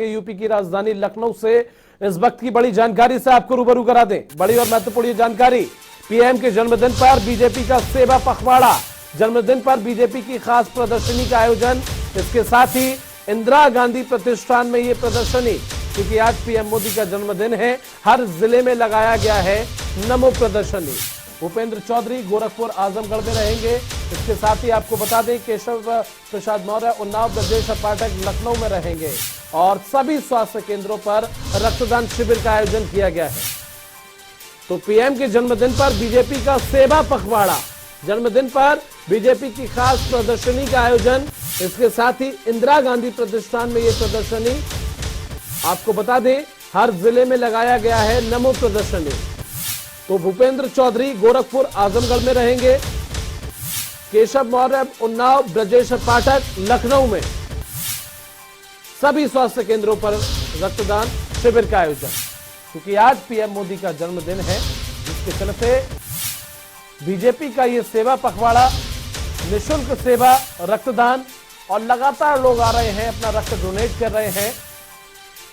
UP की राजधानी लखनऊ से इस वक्त की बड़ी जानकारी से आपको रूबरू करा दें। बड़ी और महत्वपूर्ण जानकारी, पीएम के जन्मदिन पर बीजेपी का सेवा पखवाड़ा, जन्मदिन पर बीजेपी की खास प्रदर्शनी का आयोजन। इसके साथ ही इंदिरा गांधी प्रतिष्ठान में ये प्रदर्शनी, क्योंकि आज पीएम मोदी का जन्मदिन है, हर जिले में लगाया गया है नमो प्रदर्शनी। भूपेंद्र चौधरी गोरखपुर आजमगढ़ में रहेंगे। इसके साथ ही आपको बता दें केशव प्रसाद मौर्य उन्नाव, ब्रजेश पाठक लखनऊ में रहेंगे और सभी स्वास्थ्य केंद्रों पर रक्तदान शिविर का आयोजन किया गया है। तो पीएम के जन्मदिन पर बीजेपी का सेवा पखवाड़ा, जन्मदिन पर बीजेपी की खास प्रदर्शनी का आयोजन। इसके साथ ही इंदिरा गांधी प्रतिष्ठान में यह प्रदर्शनी, आपको बता दें हर जिले में लगाया गया है नमो प्रदर्शनी। तो भूपेंद्र चौधरी गोरखपुर आजमगढ़ में रहेंगे, केशव मौर्य उन्नाव, ब्रजेश पाठक लखनऊ में सभी स्वास्थ्य केंद्रों पर रक्तदान शिविर का आयोजन, क्योंकि आज पीएम मोदी का जन्मदिन है, जिसके चलते बीजेपी का ये सेवा पखवाड़ा, निःशुल्क सेवा, रक्तदान और लगातार लोग आ रहे हैं, अपना रक्त डोनेट कर रहे हैं।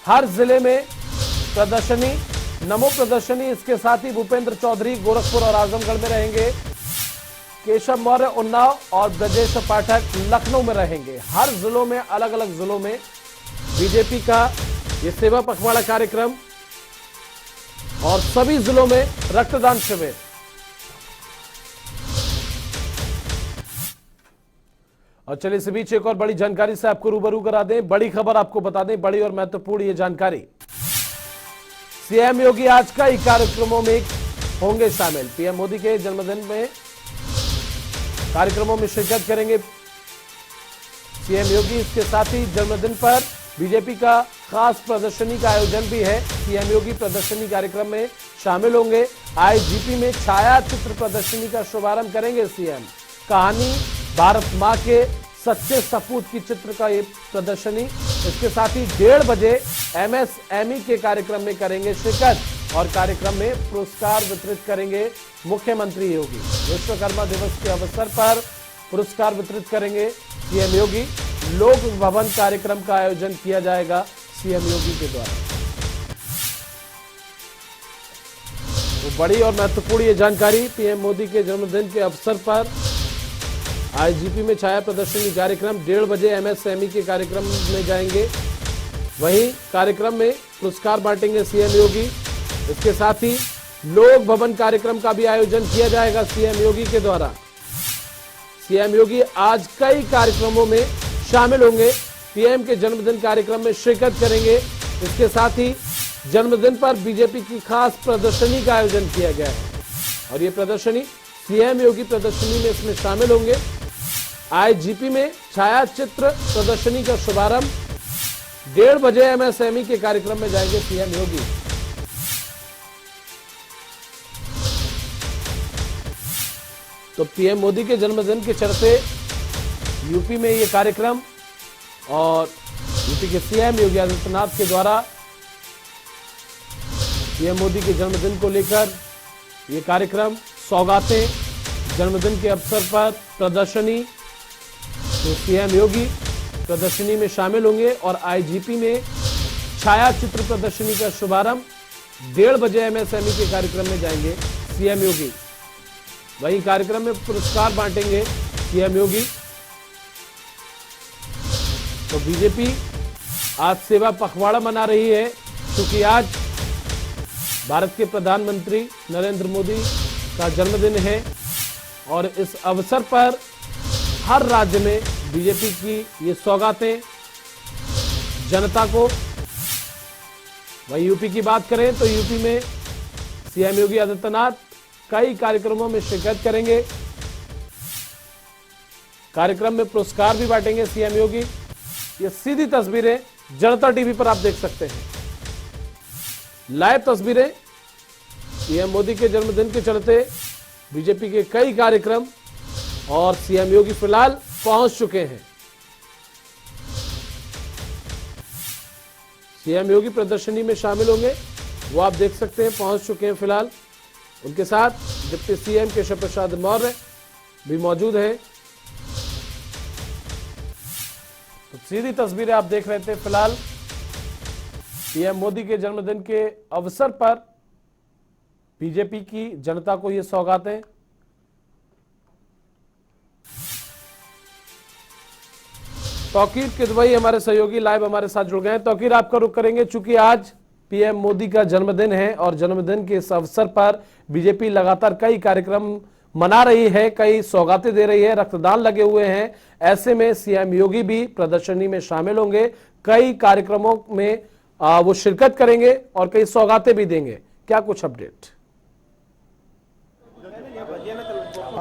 हर जिले में प्रदर्शनी, नमो प्रदर्शनी। इसके साथ ही भूपेंद्र चौधरी गोरखपुर और आजमगढ़ में रहेंगे, केशव मौर्य उन्नाव और ब्रजेश पाठक लखनऊ में रहेंगे। हर जिलों में, अलग अलग जिलों में बीजेपी का ये सेवा पखवाड़ा कार्यक्रम और सभी जिलों में रक्तदान शिविर। और चलिए इस बीच एक और बड़ी जानकारी से आपको रूबरू करा दें। बड़ी खबर आपको बता दें, बड़ी और महत्वपूर्ण ये जानकारी, सीएम योगी आज कई कार्यक्रमों में होंगे शामिल। पीएम मोदी के जन्मदिन में कार्यक्रमों में शिरकत करेंगे सीएम योगी। इसके साथ ही जन्मदिन पर बीजेपी का खास प्रदर्शनी का आयोजन भी है। सीएम योगी प्रदर्शनी कार्यक्रम में शामिल होंगे। आईजीपी में छाया चित्र प्रदर्शनी का शुभारंभ करेंगे सीएम। कहानी भारत मां के सच्चे सपूत की चित्र का ये प्रदर्शनी। इसके साथ ही 1:30 बजे एमएसएमई के कार्यक्रम में करेंगे शिरकत और कार्यक्रम में पुरस्कार वितरित करेंगे मुख्यमंत्री योगी। विश्वकर्मा दिवस के अवसर पर पुरस्कार वितरित करेंगे सीएम योगी। लोक भवन कार्यक्रम का आयोजन किया जाएगा सीएम योगी के द्वारा। तो बड़ी और महत्वपूर्ण ये जानकारी, पीएम मोदी के जन्मदिन के अवसर पर आईजीपी में छाया प्रदर्शनी कार्यक्रम, 1:30 बजे एमएसएमई के कार्यक्रम में जाएंगे। वहीं कार्यक्रम में पुरस्कार बांटेंगे सीएम योगी। इसके साथ ही लोक भवन कार्यक्रम का भी आयोजन किया जाएगा सीएम योगी के द्वारा। सीएम योगी आज कई कार्यक्रमों में शामिल होंगे। पीएम के जन्मदिन कार्यक्रम में शिरकत करेंगे। इसके साथ ही जन्मदिन पर बीजेपी की खास प्रदर्शनी का आयोजन किया गया है और ये प्रदर्शनी सीएम योगी प्रदर्शनी में इसमें शामिल होंगे। आईजीपी में छाया चित्र प्रदर्शनी का शुभारंभ, 1:30 बजे एमएसएमई के कार्यक्रम में जाएंगे सीएम योगी। तो पीएम मोदी के जन्मदिन के चलते यूपी में ये कार्यक्रम और यूपी के सीएम योगी आदित्यनाथ के द्वारा पीएम मोदी के जन्मदिन को लेकर ये कार्यक्रम, सौगातें, जन्मदिन के अवसर पर प्रदर्शनी। तो सीएम योगी प्रदर्शनी में शामिल होंगे और आईजीपी में छाया चित्र प्रदर्शनी का शुभारंभ, 1:30 बजे एमएसएमई के कार्यक्रम में जाएंगे सीएम योगी। वहीं कार्यक्रम में पुरस्कार बांटेंगे सीएम योगी। तो बीजेपी आज सेवा पखवाड़ा मना रही है, क्योंकि आज भारत के प्रधानमंत्री नरेंद्र मोदी का जन्मदिन है और इस अवसर पर हर राज्य में बीजेपी की ये सौगातें जनता को। वहीं यूपी की बात करें तो यूपी में सीएम योगी आदित्यनाथ कई कार्यक्रमों में शिरकत करेंगे। कार्यक्रम में पुरस्कार भी बांटेंगे सीएम योगी। ये सीधी तस्वीरें जनता टीवी पर आप देख सकते हैं, लाइव तस्वीरें। पीएम मोदी के जन्मदिन के चलते बीजेपी के कई कार्यक्रम और सीएम योगी फिलहाल पहुंच चुके हैं। सीएम योगी प्रदर्शनी में शामिल होंगे, वो आप देख सकते हैं, पहुंच चुके हैं फिलहाल। उनके साथ डिप्टी सीएम केशव प्रसाद मौर्य भी मौजूद हैं। तो सीधी तस्वीरें आप देख रहे थे फिलहाल पीएम मोदी के जन्मदिन के अवसर पर बीजेपी की जनता को ये सौगातें। तौकीर किदवई हमारे सहयोगी लाइव हमारे साथ जुड़ गए हैं। तौकीर, आपका रुख करेंगे, चूंकि आज पीएम मोदी का जन्मदिन है और जन्मदिन के इस अवसर पर बीजेपी लगातार कई कार्यक्रम मना रही है, कई सौगातें दे रही है, रक्तदान लगे हुए हैं। ऐसे में सीएम योगी भी प्रदर्शनी में शामिल होंगे, कई कार्यक्रमों में वो शिरकत करेंगे और कई सौगातें भी देंगे। क्या कुछ अपडेट?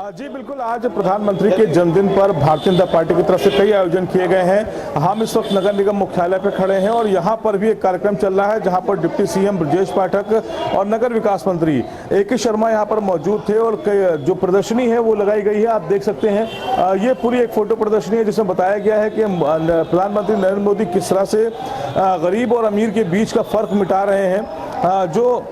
जी बिल्कुल, आज प्रधानमंत्री के जन्मदिन पर भारतीय जनता पार्टी की तरफ से कई आयोजन किए गए हैं। हम इस वक्त नगर निगम मुख्यालय पर खड़े हैं और यहाँ पर भी एक कार्यक्रम चल रहा है जहाँ पर डिप्टी सीएम ब्रजेश पाठक और नगर विकास मंत्री ए.के. शर्मा यहाँ पर मौजूद थे और जो प्रदर्शनी है वो लगाई गई है। आप देख सकते हैं ये पूरी एक फोटो प्रदर्शनी है जिसमें बताया गया है कि प्रधानमंत्री नरेंद्र मोदी किस तरह से गरीब और अमीर के बीच का फर्क मिटा रहे हैं। जो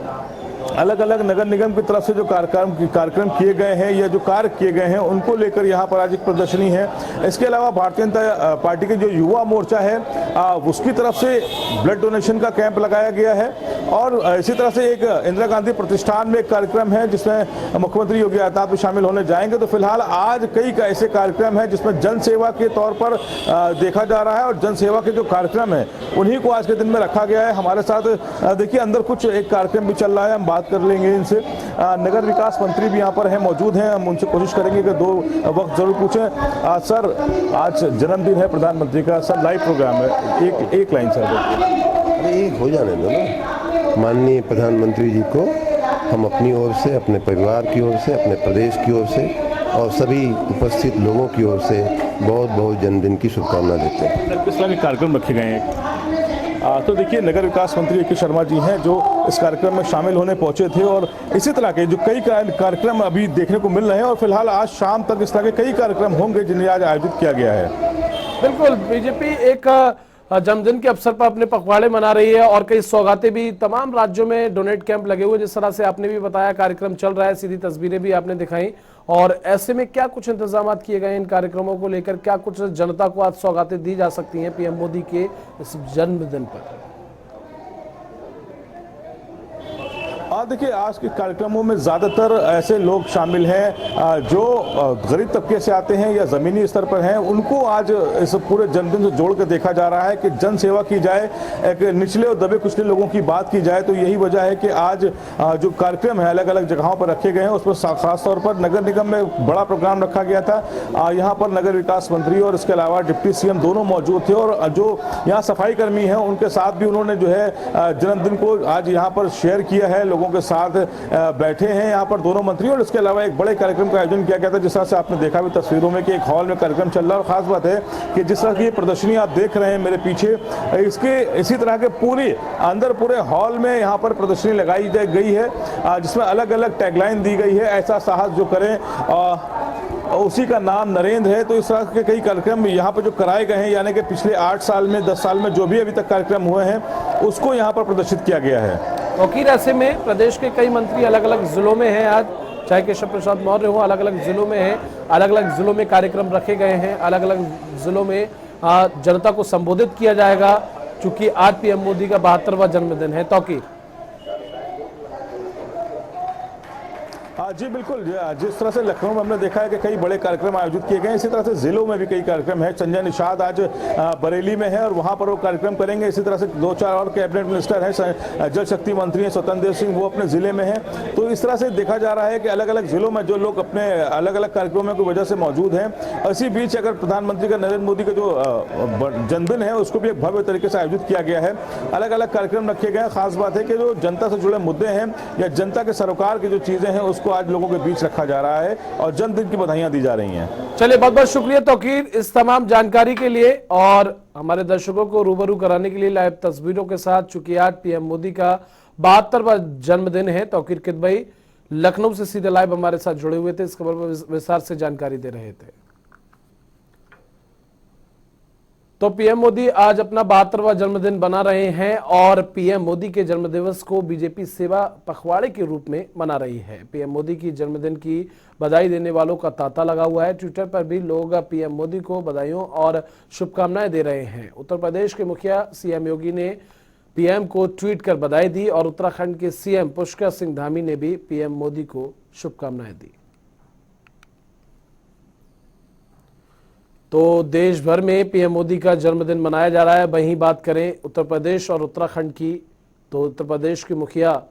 अलग अलग नगर निगम की तरफ से जो कार्यक्रम किए गए हैं या जो कार्य किए गए हैं उनको लेकर यहाँ पर आज एक प्रदर्शनी है। इसके अलावा भारतीय जनता पार्टी के जो युवा मोर्चा है उसकी तरफ से ब्लड डोनेशन का कैंप लगाया गया है और इसी तरह से एक इंदिरा गांधी प्रतिष्ठान में एक कार्यक्रम है जिसमें मुख्यमंत्री योगी आदित्यनाथ भी शामिल होने जाएंगे। तो फिलहाल आज कई ऐसे कार्यक्रम है जिसमें जन सेवा के तौर पर देखा जा रहा है और जन सेवा के जो कार्यक्रम है उन्हीं को आज के दिन में रखा गया है। हमारे साथ देखिए अंदर कुछ एक कार्यक्रम भी चल रहा है, हम बात कर लेंगे इनसे। नगर विकास मंत्री भी यहाँ पर हैं, मौजूद हैं, हम उनसे कोशिश करेंगे कि दो वक्त जरूर पूछें। सर, आज जन्मदिन है प्रधानमंत्री का, सर लाइव प्रोग्राम है, एक लाइन सर। अरे एक हो जाने दो ना। माननीय प्रधानमंत्री जी को हम अपनी ओर से, अपने परिवार की ओर से, अपने प्रदेश की ओर से और सभी उपस्थित लोगों की ओर से बहुत बहुत जन्मदिन की शुभकामना देते हैं। किस तरह के कार्यक्रम रखे गए हैं? तो देखिए नगर विकास मंत्री ए.के. शर्मा जी हैं जो इस कार्यक्रम में शामिल होने पहुंचे थे और इसी तरह के जो कई कार्यक्रम अभी देखने को मिल रहे हैं और फिलहाल आज शाम तक इस तरह के कई कार्यक्रम होंगे जिन्हें आज आयोजित किया गया है। बिल्कुल, बीजेपी एक जन्मदिन के अवसर पर अपने पखवाड़े मना रही है और कई सौगातें भी, तमाम राज्यों में डोनेट कैंप लगे हुए, जिस तरह से आपने भी बताया कार्यक्रम चल रहा है, सीधी तस्वीरें भी आपने दिखाई। और ऐसे में क्या कुछ इंतजाम किए गए इन कार्यक्रमों को लेकर, क्या कुछ जनता को आज सौगातें दी जा सकती हैं पीएम मोदी के इस जन्मदिन पर? देखिए आज के कार्यक्रमों में ज़्यादातर ऐसे लोग शामिल हैं जो गरीब तबके से आते हैं या ज़मीनी स्तर पर हैं। उनको आज इस पूरे जन्मदिन से जोड़ कर देखा जा रहा है कि जन सेवा की जाए, एक निचले और दबे कुचले लोगों की बात की जाए। तो यही वजह है कि आज जो कार्यक्रम है अलग अलग जगहों पर रखे गए हैं उसमें खासतौर पर नगर निगम में बड़ा प्रोग्राम रखा गया था। यहाँ पर नगर विकास मंत्री और इसके अलावा डिप्टी सीएम दोनों मौजूद थे और जो यहाँ सफाई कर्मी हैं उनके साथ भी उन्होंने जो है जन्मदिन को आज यहाँ पर शेयर किया है, लोगों के साथ बैठे हैं यहाँ पर दोनों मंत्री। और इसके अलावा एक बड़े कार्यक्रम का आयोजन किया गया था जिस तरह से आपने देखा भी तस्वीरों में कि एक हॉल में कार्यक्रम चल रहा है। और खास बात है कि जिस तरह की प्रदर्शनी आप देख रहे हैं मेरे पीछे, इसके इसी तरह के पूरे हॉल में यहाँ पर प्रदर्शनी लगाई गई है जिसमें अलग अलग टैगलाइन दी गई है, ऐसा साहस जो करें उसी का नाम नरेंद्र है। तो इस तरह के कई कार्यक्रम यहाँ पर जो कराए गए हैं, यानी कि पिछले 8 साल में 10 साल में जो भी अभी तक कार्यक्रम हुए हैं उसको यहाँ पर प्रदर्शित किया गया है। वकील, ऐसे में प्रदेश के कई मंत्री अलग अलग जिलों में हैं, आज चाहे केशव प्रसाद मौर्य हो, अलग अलग जिलों में हैं, अलग अलग जिलों में कार्यक्रम रखे गए हैं, अलग अलग जिलों में जनता को संबोधित किया जाएगा, चूंकि आज पीएम मोदी का 72वां जन्मदिन है। तौकीर। जी बिल्कुल, जिस तरह से लखनऊ में हमने देखा है कि कई बड़े कार्यक्रम आयोजित किए गए, इसी तरह से जिलों में भी कई कार्यक्रम है। संजय निषाद आज बरेली में है और वहां पर वो कार्यक्रम करेंगे। इसी तरह से 2-4 और कैबिनेट मिनिस्टर हैं, जल शक्ति मंत्री हैं स्वतंत्र देव सिंह, वो अपने जिले में हैं। तो इस तरह से देखा जा रहा है कि अलग अलग जिलों में जो लोग अपने अलग अलग कार्यक्रमों की वजह से मौजूद हैं। इसी बीच अगर प्रधानमंत्री का नरेंद्र मोदी का जो जन्मदिन है उसको भी एक भव्य तरीके से आयोजित किया गया है, अलग अलग कार्यक्रम रखे गए हैं। खास बात है कि जो जनता से जुड़े मुद्दे हैं या जनता के सरोकार की जो चीजें हैं उसको आज लोगों के बीच रखा जा रहा है और जन्मदिन की बधाइयां दी जा रही हैं। चलिए, बहुत बहुत शुक्रिया तौकीर इस तमाम जानकारी के लिए और हमारे दर्शकों को रूबरू कराने के लिए लाइव तस्वीरों के साथ। चूंकि आज पीएम मोदी का 72वां जन्मदिन है, तौकीर किदवई लखनऊ से सीधे लाइव हमारे साथ जुड़े हुए थे, इस खबर पर विस्तार से जानकारी दे रहे थे। तो पीएम मोदी आज अपना 72वां जन्मदिन बना रहे हैं और पीएम मोदी के जन्मदिवस को बीजेपी सेवा पखवाड़े के रूप में मना रही है। पीएम मोदी की जन्मदिन की बधाई देने वालों का तांता लगा हुआ है। ट्विटर पर भी लोग पीएम मोदी को बधाइयों और शुभकामनाएं दे रहे हैं। उत्तर प्रदेश के मुखिया सीएम योगी ने पीएम को ट्वीट कर बधाई दी और उत्तराखंड के सीएम पुष्कर सिंह धामी ने भी पीएम मोदी को शुभकामनाएं दी। तो देश भर में पीएम मोदी का जन्मदिन मनाया जा रहा है। वहीं बात करें उत्तर प्रदेश और उत्तराखंड की, तो उत्तर प्रदेश के मुखिया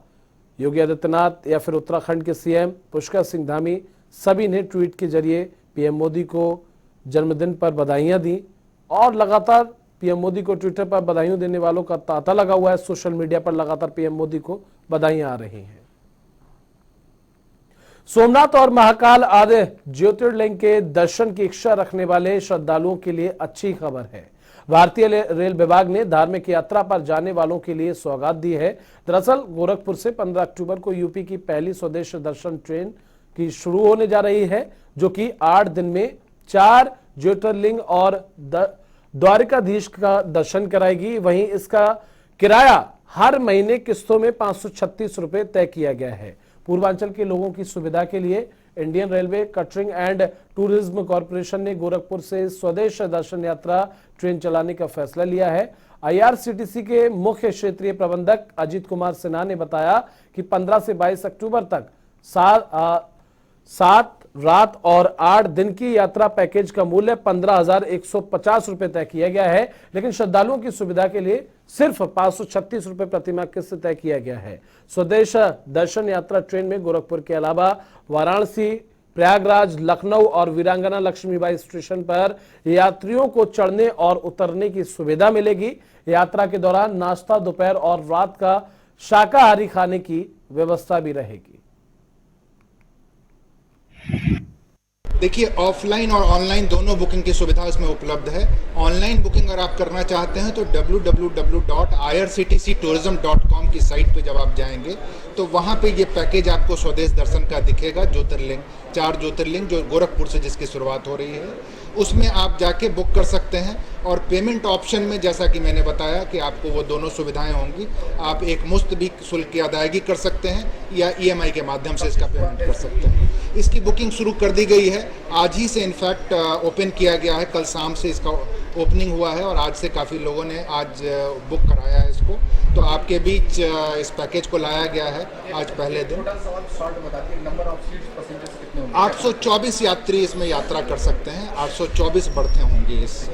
योगी आदित्यनाथ या फिर उत्तराखंड के सीएम पुष्कर सिंह धामी सभी ने ट्वीट के जरिए पीएम मोदी को जन्मदिन पर बधाइयां दी और लगातार पीएम मोदी को ट्विटर पर बधाइयां देने वालों का तांता लगा हुआ है। सोशल मीडिया पर लगातार पीएम मोदी को बधाइयां आ रही हैं। सोमनाथ और महाकाल आदि ज्योतिर्लिंग के दर्शन की इच्छा रखने वाले श्रद्धालुओं के लिए अच्छी खबर है। भारतीय रेल विभाग ने धार्मिक यात्रा पर जाने वालों के लिए सौगात दी है। दरअसल गोरखपुर से 15 अक्टूबर को यूपी की पहली स्वदेश दर्शन ट्रेन की शुरू होने जा रही है, जो कि 8 दिन में 4 ज्योतिर्लिंग और द्वारिकाधीश का दर्शन कराएगी। वहीं इसका किराया हर महीने किस्तों में 536 रुपए तय किया गया है। पूर्वांचल के लोगों की सुविधा के लिए Indian railway catering and tourism corporation ने गोरखपुर से स्वदेश दर्शन यात्रा ट्रेन चलाने का फैसला लिया है। आईआरसीटीसी के मुख्य क्षेत्रीय प्रबंधक अजीत कुमार सिन्हा ने बताया कि 15 से 22 अक्टूबर तक 7 रात और 8 दिन की यात्रा पैकेज का मूल्य 15,150 रुपए तय किया गया है, लेकिन श्रद्धालुओं की सुविधा के लिए सिर्फ 536 रुपए प्रतिमाह किस्त तय किया गया है। स्वदेश दर्शन यात्रा ट्रेन में गोरखपुर के अलावा वाराणसी, प्रयागराज, लखनऊ और वीरांगना लक्ष्मीबाई स्टेशन पर यात्रियों को चढ़ने और उतरने की सुविधा मिलेगी। यात्रा के दौरान नाश्ता, दोपहर और रात का शाकाहारी खाने की व्यवस्था भी रहेगी। देखिए, ऑफलाइन और ऑनलाइन दोनों बुकिंग की सुविधा इसमें उपलब्ध है। ऑनलाइन बुकिंग अगर आप करना चाहते हैं तो www.irctctourism.com की साइट पे जब आप जाएंगे तो वहाँ पे ये पैकेज आपको स्वदेश दर्शन का दिखेगा। 4 ज्योतिर्लिंग जो गोरखपुर से जिसकी शुरुआत हो रही है, उसमें आप जाके बुक कर सकते हैं। और पेमेंट ऑप्शन में जैसा कि मैंने बताया कि आपको वो दोनों सुविधाएं होंगी। आप एक मुश्त भी शुल्क की अदायगी कर सकते हैं या EMI के माध्यम से इसका पेमेंट कर सकते हैं। इसकी बुकिंग शुरू कर दी गई है, आज ही से इनफैक्ट ओपन किया गया है। कल शाम से इसका ओपनिंग हुआ है और आज से काफ़ी लोगों ने आज बुक कराया है इसको। तो आपके बीच इस पैकेज को लाया गया है आज पहले दिन। 824 यात्री इसमें यात्रा कर सकते हैं। 824 बर्थें होंगी इस।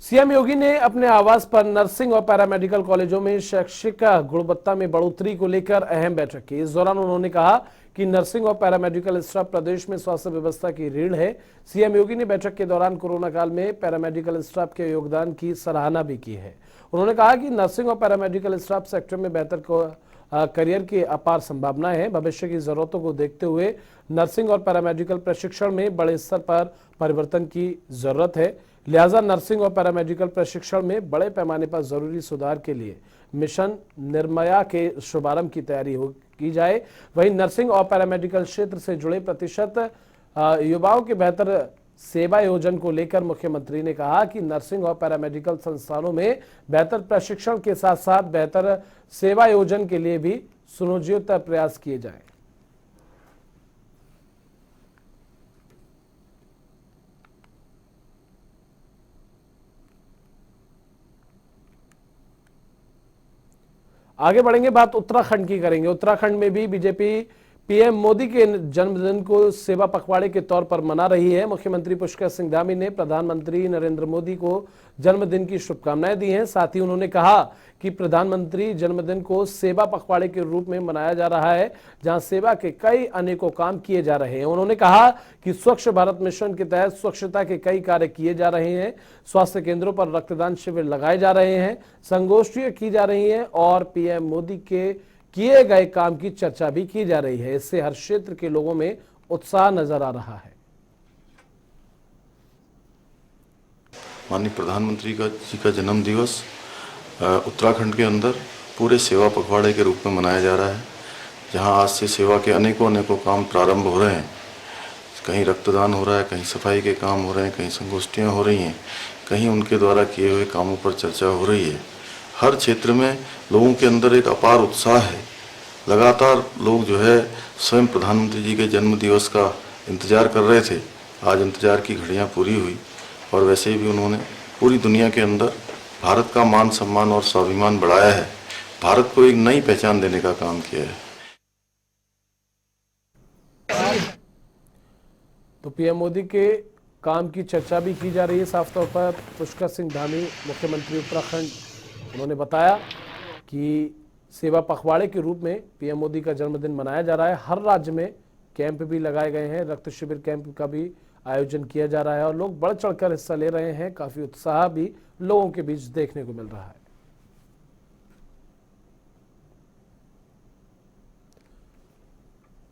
सीएम योगी ने अपने आवास पर नर्सिंग और पैरामेडिकल कॉलेजों में शैक्षिक गुणवत्ता में बढ़ोतरी को लेकर अहम बैठक की। इस दौरान उन्होंने कहा कि नर्सिंग और पैरामेडिकल स्टाफ प्रदेश में स्वास्थ्य व्यवस्था की रीढ़ है। सीएम योगी ने बैठक के दौरान कोरोना काल में पैरामेडिकल स्टाफ के योगदान की सराहना भी की है। उन्होंने कहा कि नर्सिंग और पैरामेडिकल स्टाफ सेक्टर में बेहतर करियर की अपार संभावनाएं हैं। भविष्य की जरूरतों को देखते हुए नर्सिंग और पैरामेडिकल प्रशिक्षण में बड़े स्तर पर परिवर्तन की जरूरत है। लिहाजा नर्सिंग और पैरामेडिकल प्रशिक्षण में बड़े पैमाने पर जरूरी सुधार के लिए मिशन निर्मया के शुभारंभ की तैयारी की जाए। वहीं नर्सिंग और पैरामेडिकल क्षेत्र से जुड़े प्रतिशत युवाओं के बेहतर सेवा योजन को लेकर मुख्यमंत्री ने कहा कि नर्सिंग और पैरामेडिकल संस्थानों में बेहतर प्रशिक्षण के साथ साथ बेहतर सेवा योजन के लिए भी सुनियोजित प्रयास किए जाएं। आगे बढ़ेंगे, बात उत्तराखंड की करेंगे। उत्तराखंड में भी बीजेपी पीएम मोदी के जन्मदिन को सेवा पखवाड़े के तौर पर मना रही है। मुख्यमंत्री पुष्कर सिंह धामी ने प्रधानमंत्री नरेंद्र मोदी को जन्मदिन की शुभकामनाएं दी हैं। साथ ही उन्होंने कहा कि प्रधानमंत्री जन्मदिन को सेवा पखवाड़े के रूप में मनाया जा रहा है, जहां सेवा के कई अनेकों काम किए जा रहे हैं। उन्होंने कहा कि स्वच्छ भारत मिशन के तहत स्वच्छता के कई कार्य किए जा रहे हैं। स्वास्थ्य केंद्रों पर रक्तदान शिविर लगाए जा रहे हैं, संगोष्ठियां की जा रही हैं और पीएम मोदी के किए गए काम की चर्चा भी की जा रही है। इससे हर क्षेत्र के लोगों में उत्साह नजर आ रहा है। माननीय प्रधानमंत्री जी का जन्म दिवस उत्तराखंड के अंदर पूरे सेवा पखवाड़े के रूप में मनाया जा रहा है, जहां आज से सेवा के अनेकों काम प्रारंभ हो रहे हैं। कहीं रक्तदान हो रहा है, कहीं सफाई के काम हो रहे हैं, कहीं संगोष्ठियां हो रही हैं, कहीं उनके द्वारा किए हुए कामों पर चर्चा हो रही है। हर क्षेत्र में लोगों के अंदर एक अपार उत्साह है। लगातार लोग जो है स्वयं प्रधानमंत्री जी के जन्म दिवस का इंतजार कर रहे थे। आज इंतजार की घड़ियां पूरी हुई और वैसे भी उन्होंने पूरी दुनिया के अंदर भारत का मान सम्मान और स्वाभिमान बढ़ाया है, भारत को एक नई पहचान देने का काम किया है। तो पीएम मोदी के काम की चर्चा भी की जा रही है। साफ तौर पर पुष्कर सिंह धामी, मुख्यमंत्री उत्तराखंड, उन्होंने बताया कि सेवा पखवाड़े के रूप में पीएम मोदी का जन्मदिन मनाया जा रहा है। हर राज्य में कैंप भी लगाए गए हैं, रक्त शिविर कैंप का भी आयोजन किया जा रहा है और लोग बढ़ चढ़कर हिस्सा ले रहे हैं। काफी उत्साह भी लोगों के बीच देखने को मिल रहा है।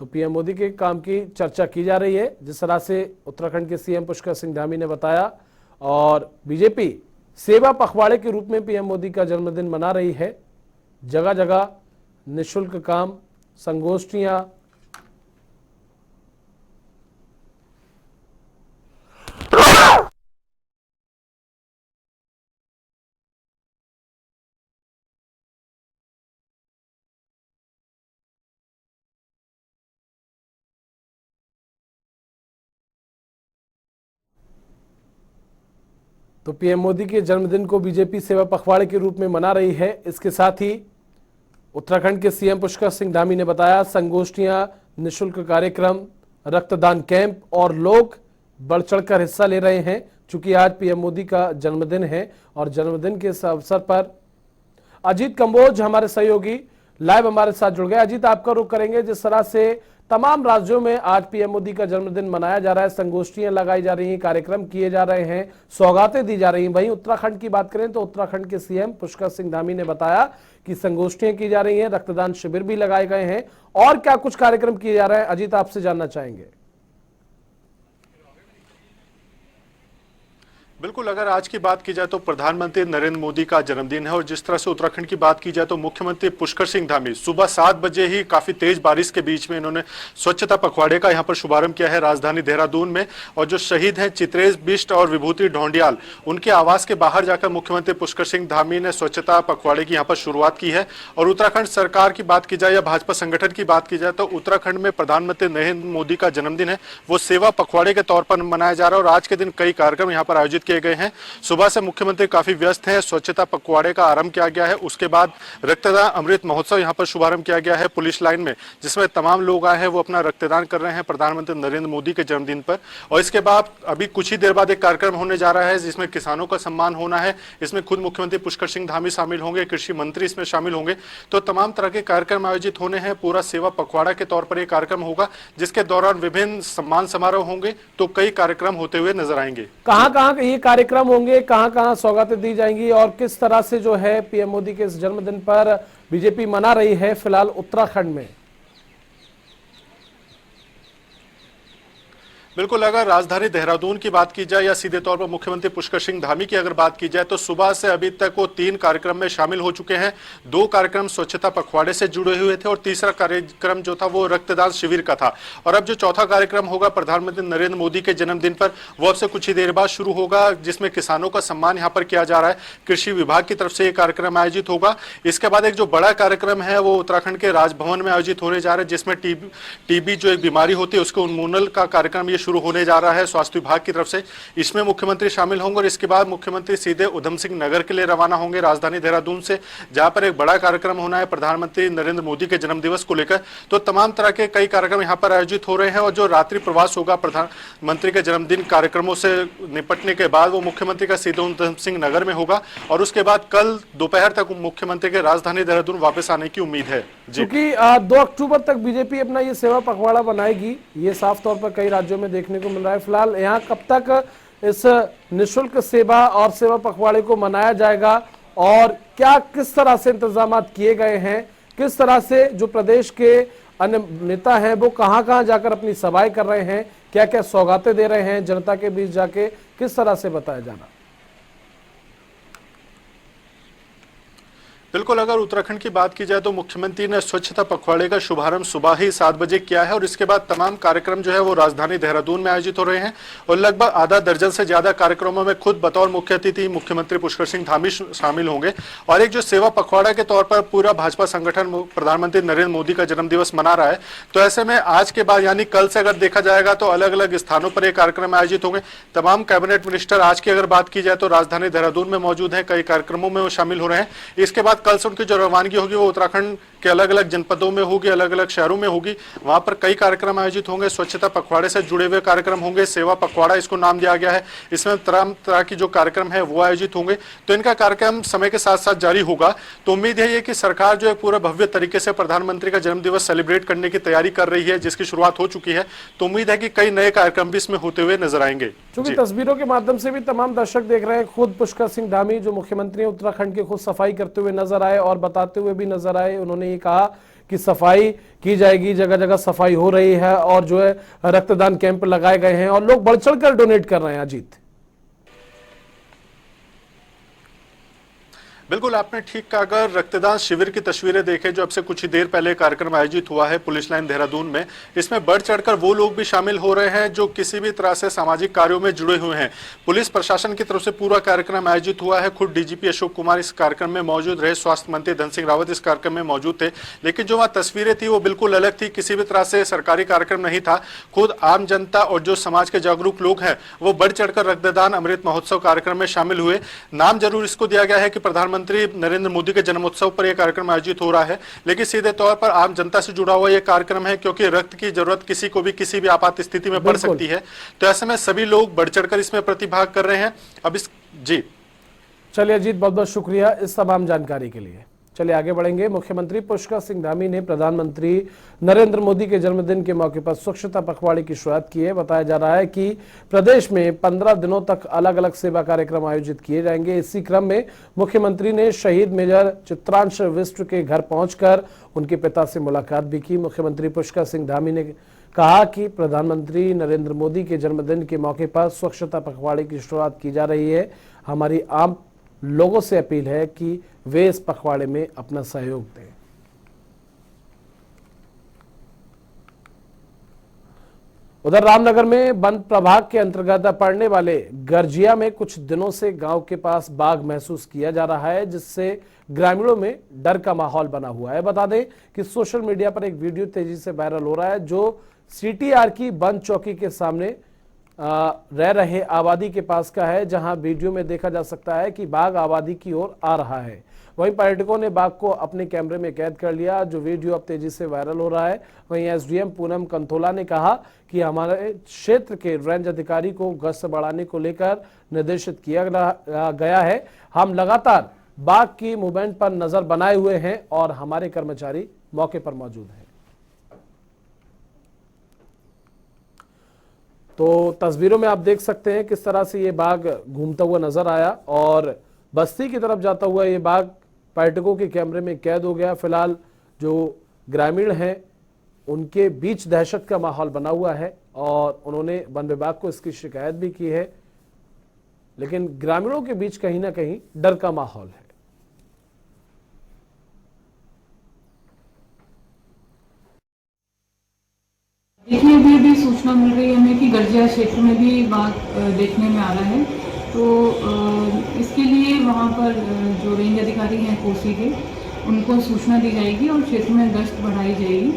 तो पीएम मोदी के काम की चर्चा की जा रही है, जिस तरह से उत्तराखंड के सीएम पुष्कर सिंह धामी ने बताया। और बीजेपी सेवा पखवाड़े के रूप में पीएम मोदी का जन्मदिन मना रही है। जगह जगह निःशुल्क काम, संगोष्ठियां, तो पीएम मोदी के जन्मदिन को बीजेपी सेवा पखवाड़े के रूप में मना रही है। इसके साथ ही उत्तराखंड के सीएम पुष्कर सिंह धामी ने बताया, संगोष्ठियां, निःशुल्क कार्यक्रम, रक्तदान कैंप और लोग बढ़ चढ़कर हिस्सा ले रहे हैं। चूंकि आज पीएम मोदी का जन्मदिन है और जन्मदिन के इस अवसर पर अजीत कंबोज हमारे सहयोगी लाइव हमारे साथ जुड़ गए। अजीत, आपका रुख करेंगे। जिस तरह से तमाम राज्यों में आज पीएम मोदी का जन्मदिन मनाया जा रहा है, संगोष्ठियां लगाई जा रही हैं, कार्यक्रम किए जा रहे हैं, सौगातें दी जा रही हैं। वहीं उत्तराखंड की बात करें तो उत्तराखंड के सीएम पुष्कर सिंह धामी ने बताया कि संगोष्ठियां की जा रही हैं, रक्तदान शिविर भी लगाए गए हैं और क्या कुछ कार्यक्रम किए जा रहे हैं, अजीत आपसे जानना चाहेंगे। बिल्कुल, अगर आज की बात की जाए तो प्रधानमंत्री नरेंद्र मोदी का जन्मदिन है और जिस तरह से उत्तराखंड की बात की जाए तो मुख्यमंत्री पुष्कर सिंह धामी सुबह 7 बजे ही काफी तेज बारिश के बीच में इन्होंने स्वच्छता पखवाड़े का यहां पर शुभारंभ किया है राजधानी देहरादून में। और जो शहीद हैं चित्रेश बिष्ट और विभूति ढोंडियाल, उनके आवास के बाहर जाकर मुख्यमंत्री पुष्कर सिंह धामी ने स्वच्छता पखवाड़े की यहाँ पर शुरुआत की है। और उत्तराखंड सरकार की बात की जाए या भाजपा संगठन की बात की जाए तो उत्तराखंड में प्रधानमंत्री नरेंद्र मोदी का जन्मदिन है, वो सेवा पखवाड़े के तौर पर मनाया जा रहा है और आज के दिन कई कार्यक्रम यहाँ पर आयोजित किए गए हैं। सुबह से मुख्यमंत्री काफी व्यस्त हैं, स्वच्छता पखवाड़े का आरंभ किया गया है। उसके बाद रक्तदान अमृत महोत्सव यहां पर शुभारंभ किया गया है पुलिस लाइन में, जिसमें तमाम लोग आए हैं वो अपना रक्तदान कर रहे हैं प्रधानमंत्री नरेंद्र मोदी के जन्मदिन पर। और इसके बाद अभी कुछ ही देर बाद एक कार्यक्रम होने जा रहा है जिसमें किसानों का सम्मान होना है। इसमें खुद मुख्यमंत्री पुष्कर सिंह धामी शामिल होंगे, कृषि मंत्री इसमें शामिल होंगे। तो तमाम तरह के कार्यक्रम आयोजित होने हैं। पूरा सेवा पखवाड़ा के तौर पर यह कार्यक्रम होगा जिसके दौरान विभिन्न सम्मान समारोह होंगे, तो कई कार्यक्रम होते हुए नजर आएंगे। कहां ये कार्यक्रम होंगे, कहां सौगातें दी जाएंगी और किस तरह से जो है पीएम मोदी के इस जन्मदिन पर बीजेपी मना रही है फिलहाल उत्तराखंड में? बिल्कुल, अगर राजधानी देहरादून की बात की जाए या सीधे तौर पर मुख्यमंत्री पुष्कर सिंह धामी की अगर बात की जाए तो सुबह से अभी तक वो 3 कार्यक्रम में शामिल हो चुके हैं। 2 कार्यक्रम स्वच्छता पखवाड़े से जुड़े हुए थे और तीसरा कार्यक्रम जो था वो रक्तदान शिविर का था। और अब जो चौथा कार्यक्रम होगा प्रधानमंत्री नरेंद्र मोदी के जन्मदिन पर, वो अब से कुछ ही देर बाद शुरू होगा, जिसमें किसानों का सम्मान यहाँ पर किया जा रहा है। कृषि विभाग की तरफ से ये कार्यक्रम आयोजित होगा। इसके बाद एक जो बड़ा कार्यक्रम है वो उत्तराखंड के राजभवन में आयोजित होने जा रहा है, जिसमें टीबी जो एक बीमारी होती है उसके उन्मूलन का कार्यक्रम ये शुरू होने जा रहा है स्वास्थ्य विभाग की तरफ से। इसमें मुख्यमंत्री शामिल होंगे और इसके बाद मुख्यमंत्री सीधे उधम सिंह नगर के लिए रवाना होंगे राजधानी देहरादून से, जहां पर एक बड़ा कार्यक्रम होना है प्रधानमंत्री नरेंद्र मोदी के जन्मदिवस को लेकर। तो तमाम तरह के कई कार्यक्रम यहां पर आयोजित हो रहे हैं और जो रात्रि प्रवास होगा प्रधानमंत्री के जन्मदिन कार्यक्रमों से निपटने के बाद वो मुख्यमंत्री का सीधे उधम सिंह नगर में होगा और उसके बाद कल दोपहर तक मुख्यमंत्री के राजधानी देहरादून वापस आने की उम्मीद है। क्योंकि 2 अक्टूबर तक बीजेपी अपना ये सेवा पखवाड़ा बनाएगी, ये साफ तौर पर कई राज्यों में देखने को मिल रहा है। फिलहाल यहाँ कब तक इस निःशुल्क सेवा और सेवा पखवाड़े को मनाया जाएगा और क्या किस तरह से इंतजाम किए गए हैं, किस तरह से जो प्रदेश के अन्य नेता हैं वो कहां जाकर अपनी सभाएं कर रहे हैं, क्या क्या सौगातें दे रहे हैं जनता के बीच जाके, किस तरह से बताया जाना? बिल्कुल, अगर उत्तराखंड की बात की जाए तो मुख्यमंत्री ने स्वच्छता पखवाड़े का शुभारंभ सुबह ही 7 बजे किया है और इसके बाद तमाम कार्यक्रम जो है वो राजधानी देहरादून में आयोजित हो रहे हैं और लगभग आधा दर्जन से ज्यादा कार्यक्रमों में खुद बतौर मुख्य अतिथि मुख्यमंत्री पुष्कर सिंह धामी शामिल होंगे। और एक जो सेवा पखवाड़ा के तौर पर पूरा भाजपा संगठन प्रधानमंत्री नरेंद्र मोदी का जन्मदिवस मना रहा है, तो ऐसे में आज के बाद यानी कल से अगर देखा जाएगा तो अलग अलग स्थानों पर ये कार्यक्रम आयोजित होंगे। तमाम कैबिनेट मिनिस्टर आज की अगर बात की जाए तो राजधानी देहरादून में मौजूद है, कई कार्यक्रमों में वो शामिल हो रहे हैं। इसके बाद कल से उनकी जो रवानगी होगी वो उत्तराखंड के अलग अलग जनपदों में होगी, अलग अलग शहरों में होगी। वहां पर कई कार्यक्रम आयोजित होंगे, स्वच्छता पखवाड़े से जुड़े हुए कार्यक्रम होंगे, सेवा पखवाड़ा इसको नाम दिया गया है। इसमें तरह तरह की जो कार्यक्रम है वो आयोजित होंगे। तो इनका कार्यक्रम समय के साथ साथ जारी होगा। तो उम्मीद है ये कि सरकार जो है पूरा भव्य तरीके से प्रधानमंत्री का जन्मदिवस सेलिब्रेट करने की तैयारी कर रही है, जिसकी शुरुआत हो चुकी है। तो उम्मीद है कि कई नए कार्यक्रम भी इसमें होते हुए नजर आएंगे। क्योंकि तस्वीरों के माध्यम से भी तमाम दर्शक देख रहे हैं, खुद पुष्कर सिंह धामी जो मुख्यमंत्री उत्तराखंड के खुद सफाई करते हुए नजर आए और बताते हुए भी नजर आए। उन्होंने ये कहा कि सफाई की जाएगी, जगह जगह सफाई हो रही है और जो है रक्तदान कैंप लगाए गए हैं और लोग बढ़ चढ़कर डोनेट कर रहे हैं। अजीत, बिल्कुल आपने ठीक कहा। अगर रक्तदान शिविर की तस्वीरें देखें जो अब से कुछ ही देर पहले कार्यक्रम आयोजित हुआ है पुलिस लाइन देहरादून में, इसमें बढ़ चढ़कर वो लोग भी शामिल हो रहे हैं जो किसी भी तरह से सामाजिक कार्यों में जुड़े हुए हैं। पुलिस प्रशासन की तरफ से पूरा कार्यक्रम आयोजित हुआ है। खुद डीजीपी अशोक कुमार इस कार्यक्रम में मौजूद रहे, स्वास्थ्य मंत्री धन सिंह रावत इस कार्यक्रम में मौजूद थे। लेकिन जो वहाँ तस्वीरें थी वो बिल्कुल अलग थी, किसी भी तरह से सरकारी कार्यक्रम नहीं था। खुद आम जनता और जो समाज के जागरूक लोग हैं वो बढ़ चढ़कर रक्तदान अमृत महोत्सव कार्यक्रम में शामिल हुए। नाम जरूर इसको दिया गया है कि प्रधानमंत्री नरेंद्र मोदी के जन्मोत्सव पर यह कार्यक्रम आयोजित हो रहा है, लेकिन सीधे तौर पर आम जनता से जुड़ा हुआ यह कार्यक्रम है, क्योंकि रक्त की जरूरत किसी को भी किसी भी आपात स्थिति में पड़ सकती है। तो ऐसे में सभी लोग बढ़ चढ़कर इसमें प्रतिभाग कर रहे हैं। अब इस जी चलिए अजीत, बहुत बहुत शुक्रिया इस तमाम जानकारी के लिए। चलिए आगे बढ़ेंगे। मुख्यमंत्री पुष्कर सिंह धामी ने प्रधानमंत्री नरेंद्र मोदी के जन्मदिन के मौके पर स्वच्छता पखवाड़े की शुरुआत की है। बताया जा रहा है कि प्रदेश में 15 दिनों तक अलग अलग सेवा कार्यक्रम आयोजित किए जाएंगे। इसी क्रम में मुख्यमंत्री ने शहीद मेजर चित्रांश विष्ट के घर पहुंचकर उनके पिता से मुलाकात भी की। मुख्यमंत्री पुष्कर सिंह धामी ने कहा कि प्रधानमंत्री नरेंद्र मोदी के जन्मदिन के मौके पर स्वच्छता पखवाड़े की शुरुआत की जा रही है। हमारी आम लोगों से अपील है कि वे इस पखवाड़े में अपना सहयोग दें। उधर रामनगर में वन प्रभाग के अंतर्गत पड़ने वाले गर्जिया में कुछ दिनों से गांव के पास बाघ महसूस किया जा रहा है, जिससे ग्रामीणों में डर का माहौल बना हुआ है। बता दें कि सोशल मीडिया पर एक वीडियो तेजी से वायरल हो रहा है जो सीटीआर की वन चौकी के सामने रह रहे आबादी के पास का है, जहां वीडियो में देखा जा सकता है कि बाघ आबादी की ओर आ रहा है। वहीं पर्यटकों ने बाघ को अपने कैमरे में कैद कर लिया, जो वीडियो अब तेजी से वायरल हो रहा है। वहीं एसडीएम पूनम कंथोला ने कहा कि हमारे क्षेत्र के रेंज अधिकारी को गश्त बढ़ाने को लेकर निर्देशित किया गया है। हम लगातार बाघ की मूवमेंट पर नजर बनाए हुए हैं और हमारे कर्मचारी मौके पर मौजूद हैं। तो तस्वीरों में आप देख सकते हैं किस तरह से ये बाघ घूमता हुआ नजर आया और बस्ती की तरफ जाता हुआ ये बाघ पर्यटकों के कैमरे में कैद हो गया। फिलहाल जो ग्रामीण हैं उनके बीच दहशत का माहौल बना हुआ है और उन्होंने वन विभाग को इसकी शिकायत भी की है, लेकिन ग्रामीणों के बीच कहीं ना कहीं डर का माहौल है। देखिए अभी सूचना मिल रही है हमें कि गर्जिया क्षेत्र में भी बाघ देखने में आ रहा है। तो इसके लिए वहाँ पर जो रेंज अधिकारी हैं कोसी के, उनको सूचना दी जाएगी और क्षेत्र में गश्त बढ़ाई जाएगी,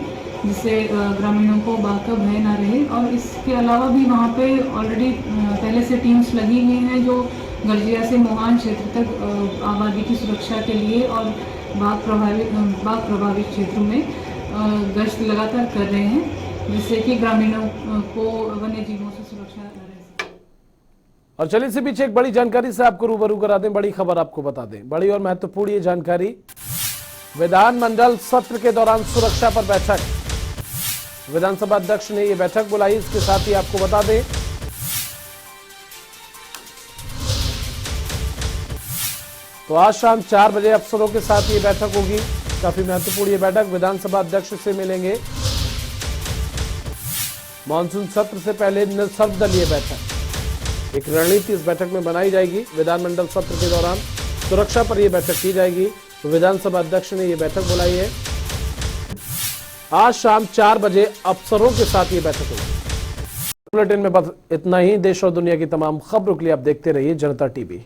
जिससे ग्रामीणों को बाघ का भय ना रहे। और इसके अलावा भी वहाँ पे ऑलरेडी पहले से टीम्स लगी हुई हैं जो गर्जिया से मोहान क्षेत्र तक आबादी की सुरक्षा के लिए और बाघ प्रभावित क्षेत्रों में गश्त लगातार कर रहे हैं, जिससे कि ग्रामीणों को वन्य जीवों से सुरक्षा रहे। और चलिए इसी बीच एक बड़ी जानकारी से आपको रूबरू करा दें, बड़ी खबर आपको बता दें। बड़ी और महत्वपूर्ण ये जानकारी, विधानमंडल सत्र के दौरान सुरक्षा पर बैठक, विधानसभा अध्यक्ष ने ये बैठक बुलाई। इसके साथ ही आपको बता दें तो आज शाम 4 बजे अफसरों के साथ ये बैठक होगी। काफी महत्वपूर्ण ये बैठक, विधानसभा अध्यक्ष से मिलेंगे। मानसून सत्र से पहले सर्वदलीय बैठक, एक रणनीति इस बैठक में बनाई जाएगी। विधानमंडल सत्र के दौरान सुरक्षा पर यह बैठक की जाएगी। विधानसभा अध्यक्ष ने यह बैठक बुलाई है। आज शाम 4 बजे अफसरों के साथ ये बैठक होगी। बुलेटिन में बस इतना ही। देश और दुनिया की तमाम खबरों के लिए आप देखते रहिए जनता टीवी।